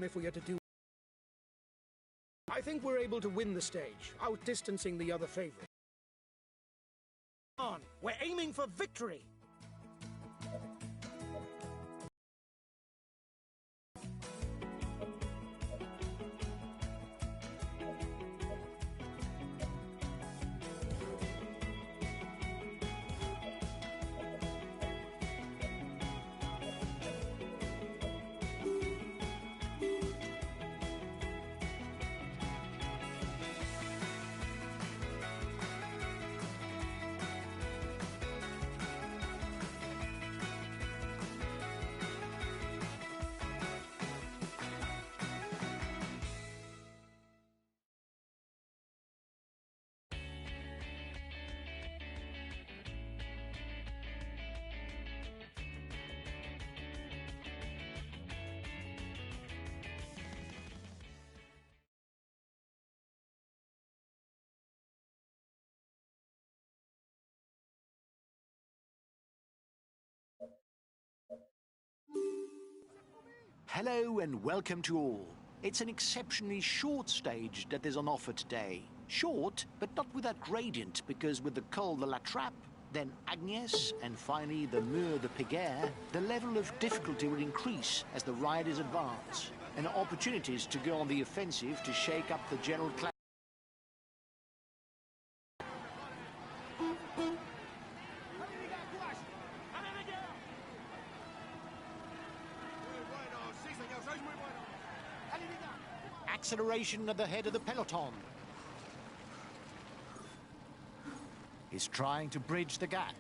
if we are to do. I think we're able to win the stage, outdistancing the other favorite. On, we're aiming for victory. Hello and welcome to all. It's an exceptionally short stage that is on offer today. Short, but not without gradient, because with the Col de la Trappe, then Agnes, and finally the Mur de Péguerre, the level of difficulty will increase as the riders advance, and opportunities to go on the offensive to shake up the general class. Acceleration at the head of the peloton. He's trying to bridge the gap.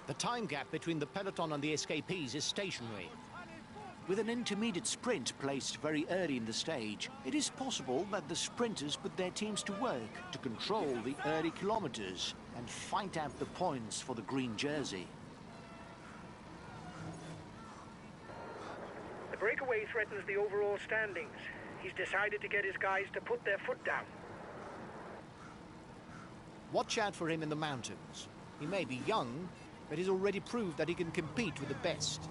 The time gap between the peloton and the escapees is stationary. With an intermediate sprint placed very early in the stage, it is possible that the sprinters put their teams to work to control the early kilometers and fight out the points for the green jersey. The breakaway threatens the overall standings. He's decided to get his guys to put their foot down. Watch out for him in the mountains. He may be young, but he's already proved that he can compete with the best.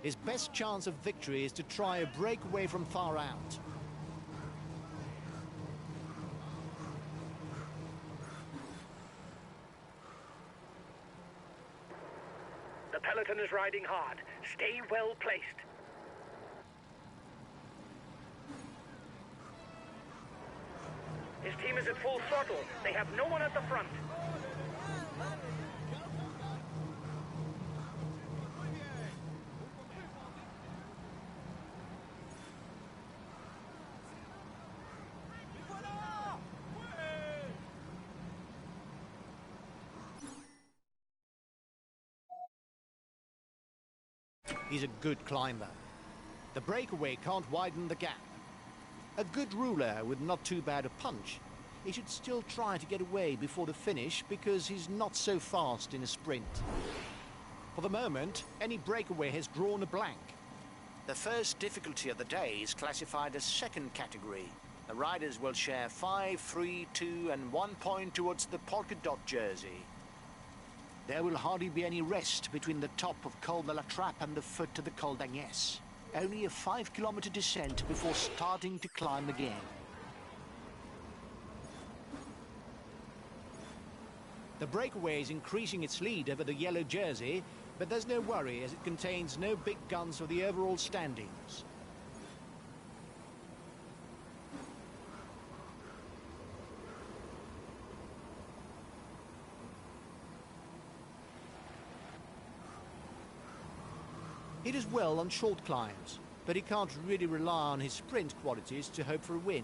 His best chance of victory is to try a breakaway from far out. The peloton is riding hard. Stay well placed. His team is at full throttle. They have no one at the front. He's a good climber. The breakaway can't widen the gap. A good ruler with not too bad a punch. He should still try to get away before the finish because he's not so fast in a sprint. For the moment, any breakaway has drawn a blank. The first difficulty of the day is classified as second category. The riders will share 5, 3, 2 and 1 point towards the polka dot jersey. There will hardly be any rest between the top of Col de la Trappe and the foot to the Col d'Agnes. Only a 5-kilometer descent before starting to climb again. The breakaway is increasing its lead over the yellow jersey, but there's no worry as it contains no big guns for the overall standings. He does well on short climbs, but he can't really rely on his sprint qualities to hope for a win.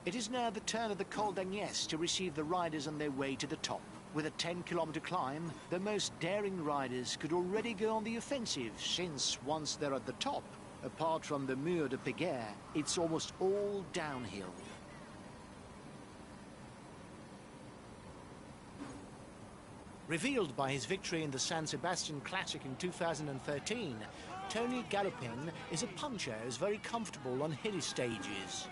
It is now the turn of the Col d'Agnès to receive the riders on their way to the top. With a 10-kilometer climb, the most daring riders could already go on the offensive, since once they're at the top, apart from the Mur de Péguerre, it's almost all downhill. Revealed by his victory in the San Sebastian Classic in 2013, Tony Galopin is a puncher who's very comfortable on hilly stages.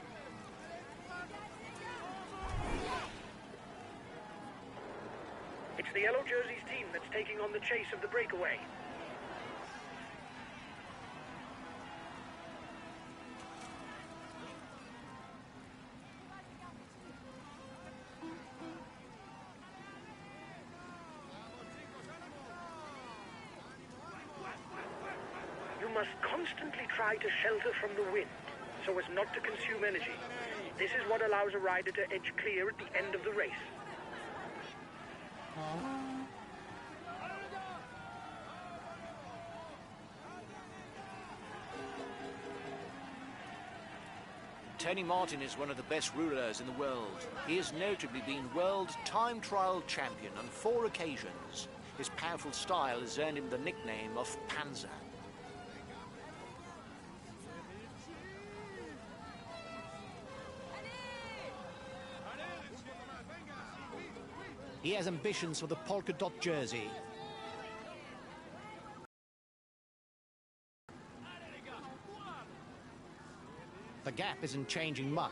It's the Yellow Jerseys team that's taking on the chase of the breakaway. You must constantly try to shelter from the wind, so as not to consume energy. This is what allows a rider to edge clear at the end of the race. Tony Martin is one of the best rouleurs in the world. He has notably been world time trial champion on 4 occasions. His powerful style has earned him the nickname of Panzer. He has ambitions for the polka dot jersey. The gap isn't changing much.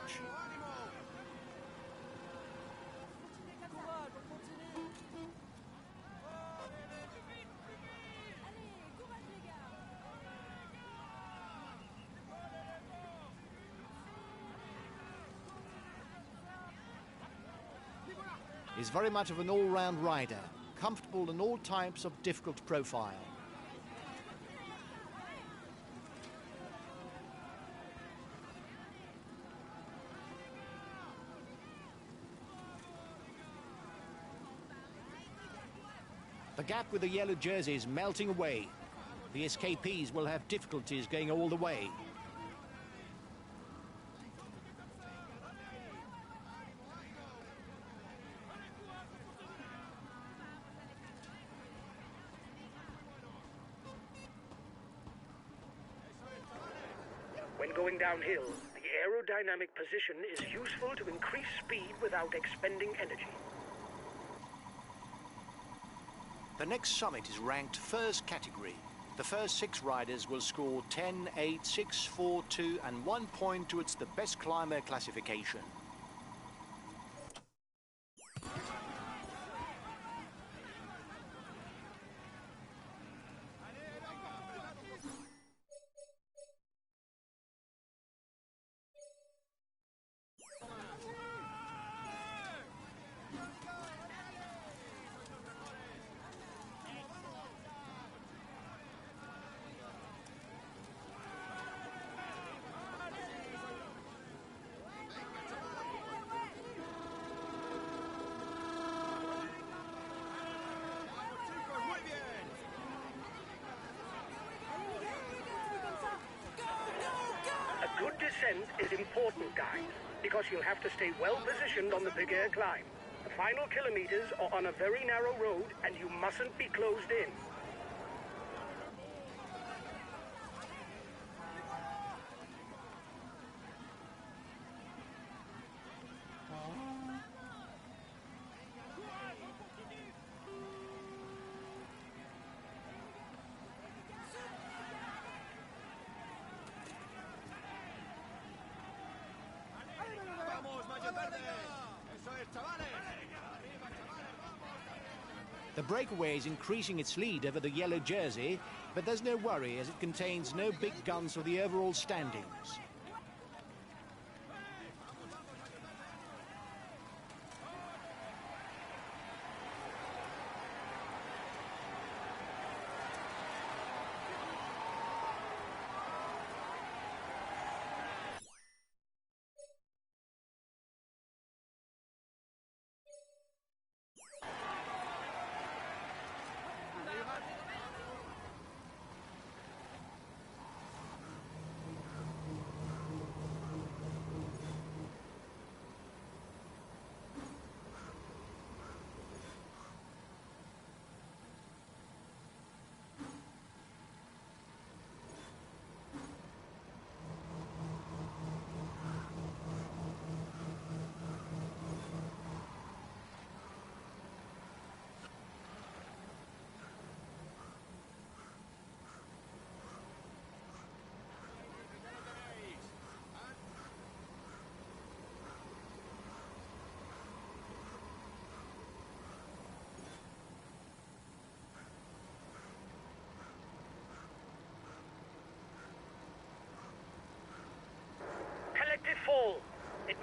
He's very much of an all-round rider, comfortable in all types of difficult profile. The gap with the yellow jersey is melting away. The escapees will have difficulties going all the way. When going downhill, the aerodynamic position is useful to increase speed without expending energy. The next summit is ranked first category. The first 6 riders will score 10, 8, 6, 4, 2 and 1 point towards the best climber classification. A good descent is important, guys, because you'll have to stay well positioned on the Péguerre climb. The final kilometers are on a very narrow road, and you mustn't be closed in. The breakaway is increasing its lead over the yellow jersey, but there's no worry as it contains no big guns for the overall standings.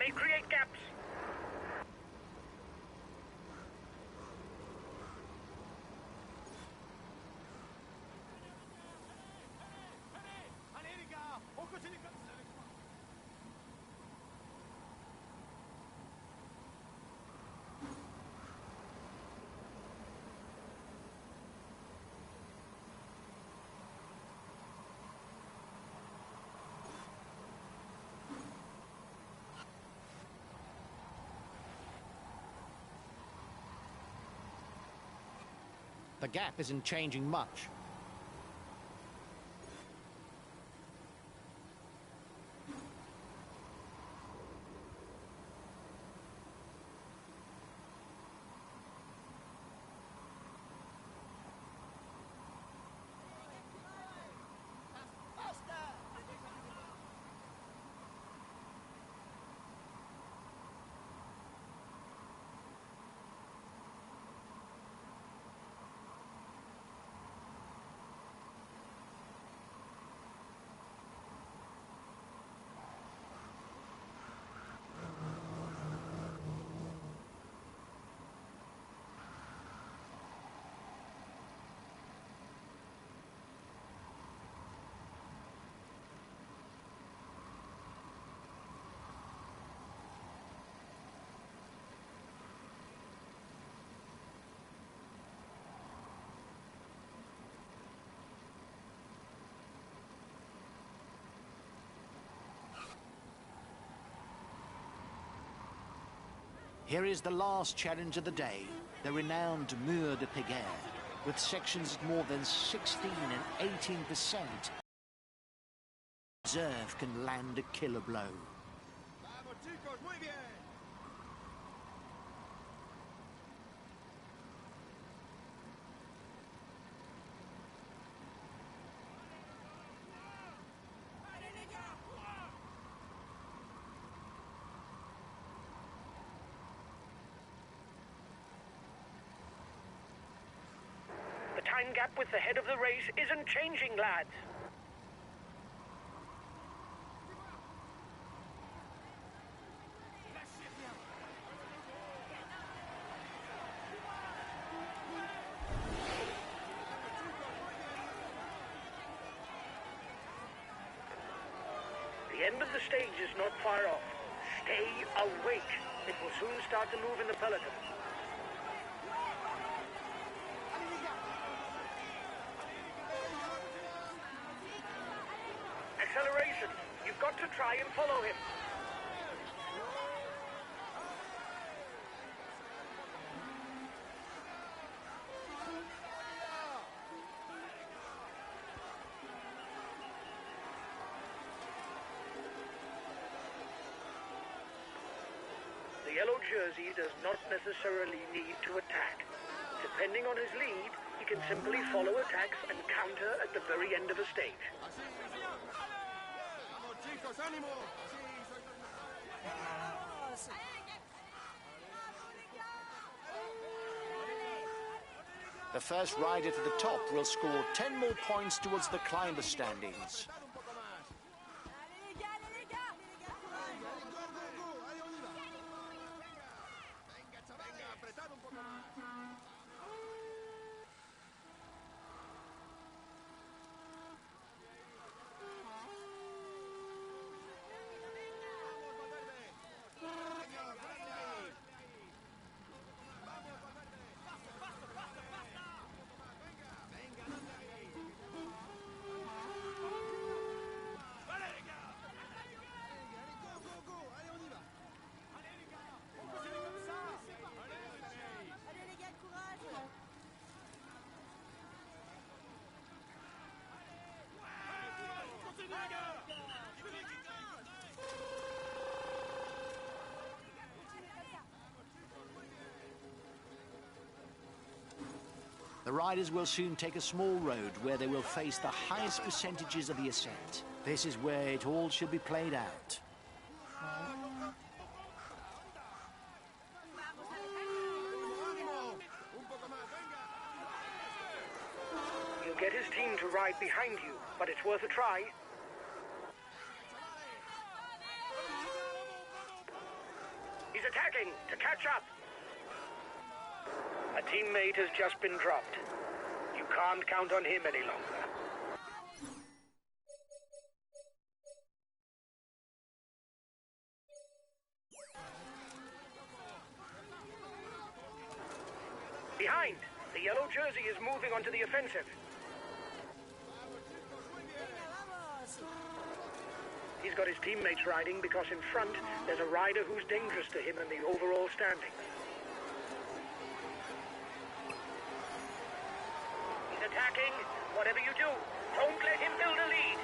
may create gaps. The gap isn't changing much. Here is the last challenge of the day, the renowned Mur de Péguerre, with sections at more than 16 and 18%. Reserve can land a killer blow. The time gap with the head of the race isn't changing, lads. The end of the stage is not far off. Stay awake. It will soon start to move in the peloton. Acceleration. You've got to try and follow him. The yellow jersey does not necessarily need to attack. Depending on his lead, he can simply follow attacks and counter at the very end of a stage. The first rider to the top will score 10 more points towards the climber standings. The riders will soon take a small road where they will face the highest percentages of the ascent. This is where it all should be played out. You'll get his team to ride behind you, but it's worth a try. A teammate has just been dropped. You can't count on him any longer. Behind! The yellow jersey is moving onto the offensive. He's got his teammates riding because in front there's a rider who's dangerous to him in the overall standings. He's attacking. Whatever you do, don't let him build a lead.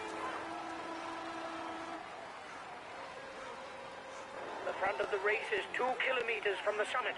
The front of the race is 2 kilometers from the summit.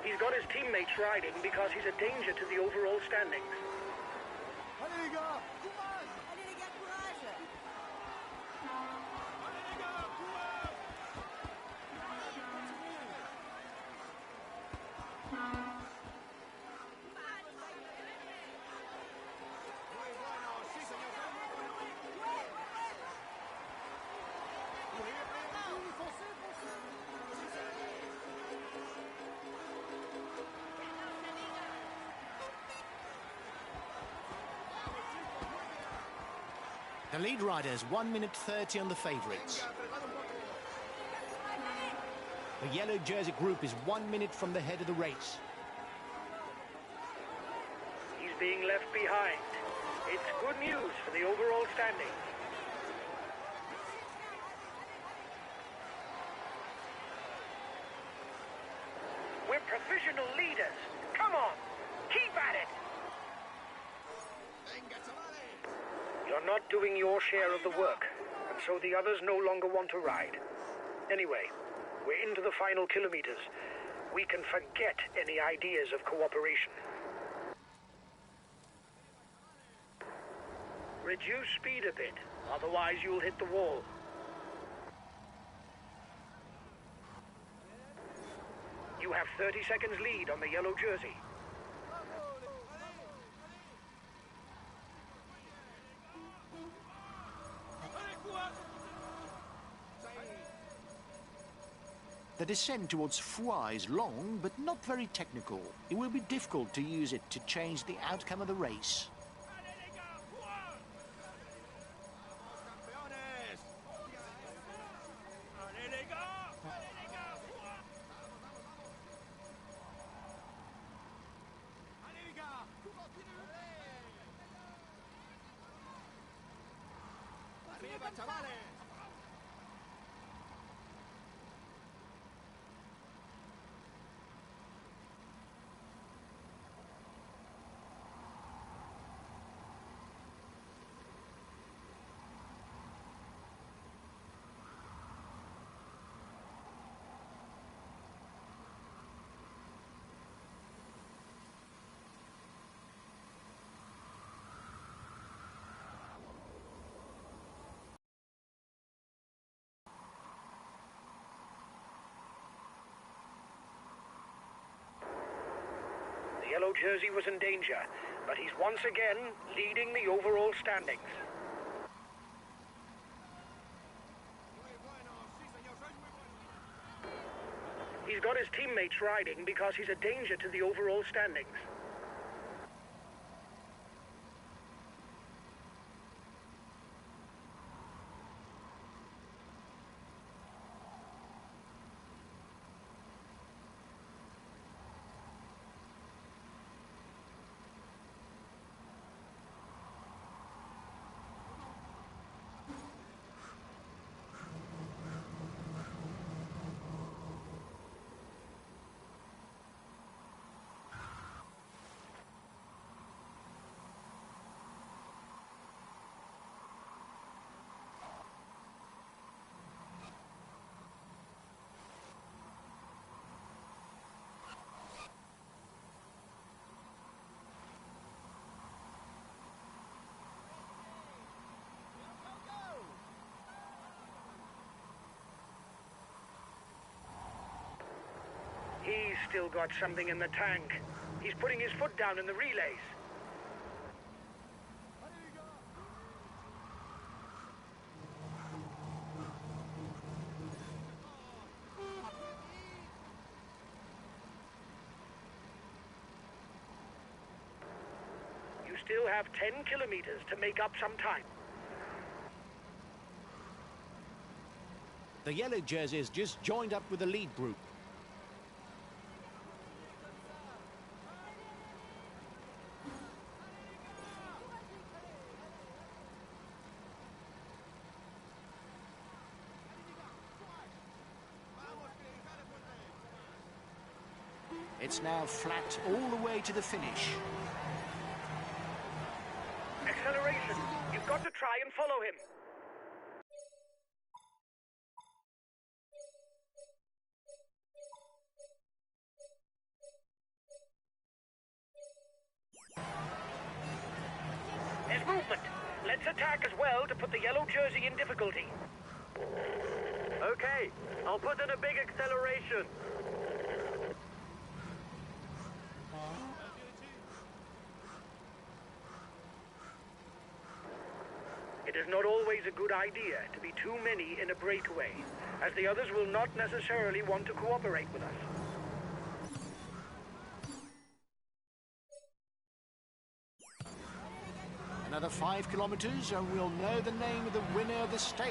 He's got his teammates riding because he's a danger to the overall standings. Allez les gars, courage! Allez les gars, courage! Allez les gars, courage! Muy bueno, sí señor. Foncez, foncez! The lead rider is 1 minute 30 on the favourites. The yellow jersey group is 1 minute from the head of the race. He's being left behind. It's good news for the overall standing. We're professional leaders. Come on, keep at it. You're not doing your share of the work, and so the others no longer want to ride. Anyway, we're into the final kilometers. We can forget any ideas of cooperation. Reduce speed a bit, otherwise you'll hit the wall. You have 30 seconds lead on the yellow jersey. The descent towards Foix is long, but not very technical. It will be difficult to use it to change the outcome of the race. The yellow jersey was in danger, but he's once again leading the overall standings. He's got his teammates riding because he's a danger to the overall standings. still got something in the tank. He's putting his foot down in the relays. You still have 10 kilometers to make up some time. The yellow jerseys just joined up with the lead group. It's now flat all the way to the finish. Acceleration. You've got to try and follow him. There's movement. Let's attack as well to put the yellow jersey in difficulty. Okay, I'll put in a big acceleration. It is not always a good idea to be too many in a breakaway, as the others will not necessarily want to cooperate with us. Another 5 kilometers and we'll know the name of the winner of the stage.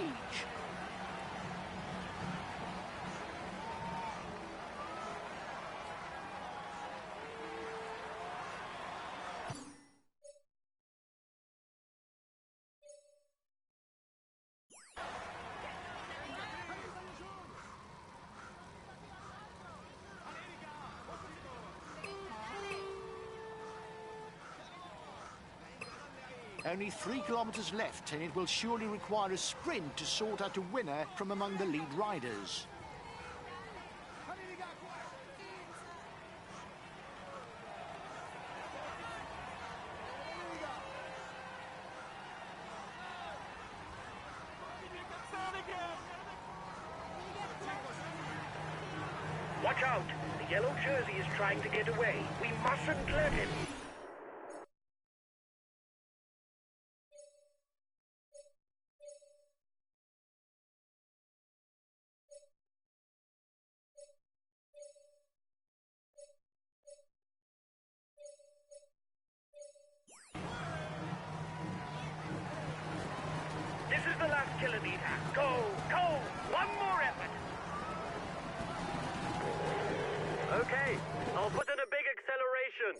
Only 3 kilometers left, and it will surely require a sprint to sort out a winner from among the lead riders. Watch out! The yellow jersey is trying to get away. We mustn't let him. This is the last kilometer. Go, go! One more effort. Okay, I'll put in a big acceleration.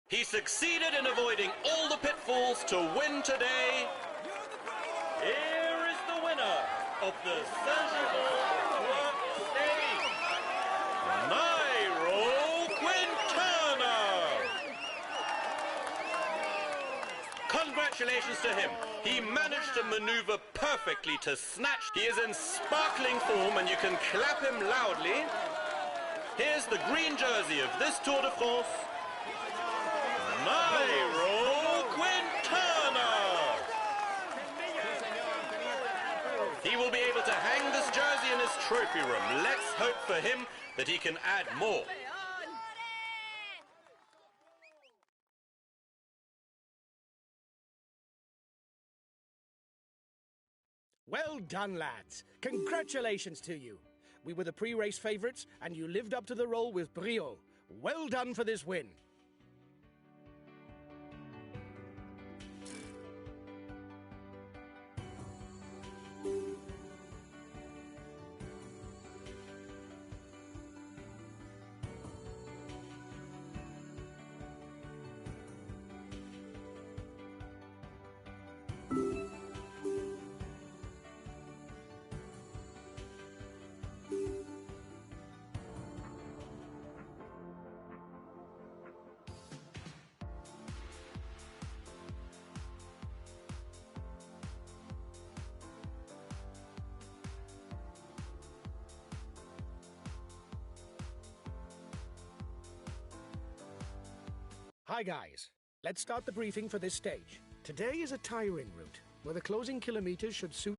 He succeeded in avoiding all the pitfalls to win today. Here is the winner of the Saint-Germain Work Stage, Nairo Quintana. Congratulations to him. He managed to maneuver perfectly to snatch. He is in sparkling form and you can clap him loudly. Here's the green jersey of this Tour de France. Nairo Quintana! He will be able to hang this jersey in his trophy room. Let's hope for him that he can add more. Well done, lads. Congratulations to you. We were the pre-race favourites, and you lived up to the role with brio. Well done for this win. Hi, guys. Let's start the briefing for this stage. Today is a tiring route, where the closing kilometers should suit